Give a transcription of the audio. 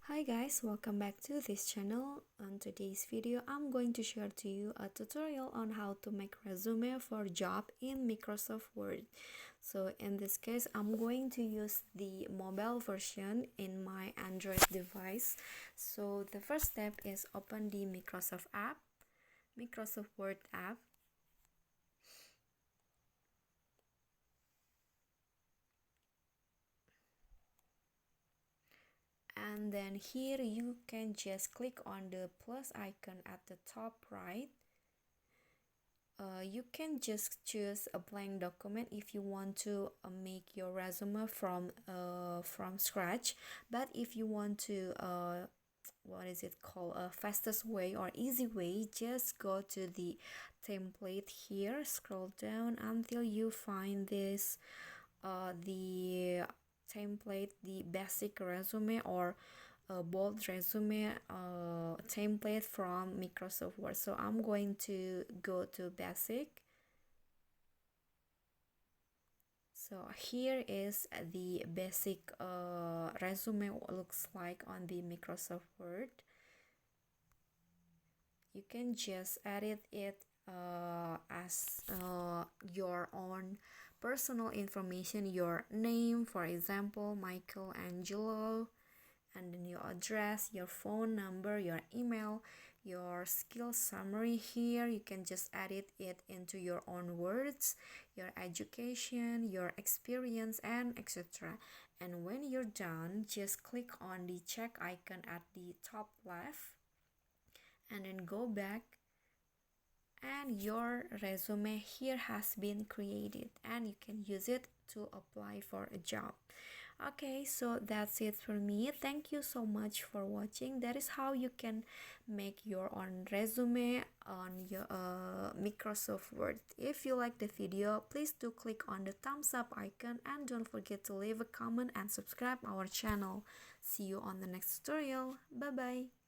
Hi guys, welcome back to this channel. On today's video, I'm going to share to you a tutorial on how to make resume for job in Microsoft Word. So in this case, I'm going to use the mobile version in my Android device. So the first step is open the Microsoft Word app. And then here you can just click on the plus icon at the top right. You can just choose a blank document if you want to make your resume from scratch. But if you want to what is it called, a fastest way or easy way, just go to the template here, scroll down until you find this the template, the basic resume or a bold resume template from Microsoft Word. So I'm going to go to basic. So here is the basic resume looks like on the Microsoft Word. You can just edit it as your own personal information, your name, for example, Michelangelo, and then your address, your phone number, your email, your skill summary. Here you can just edit it into your own words, your education, your experience, and etc. And when you're done, just click on the check icon at the top left and then go back, and your resume here has been created and you can use it to apply for a job. Okay, so that's it for me. Thank you so much for watching. That is how you can make your own resume on your Microsoft Word. If you like the video, please do click on the thumbs up icon and don't forget to leave a comment and subscribe our channel. See you on the next tutorial. Bye bye.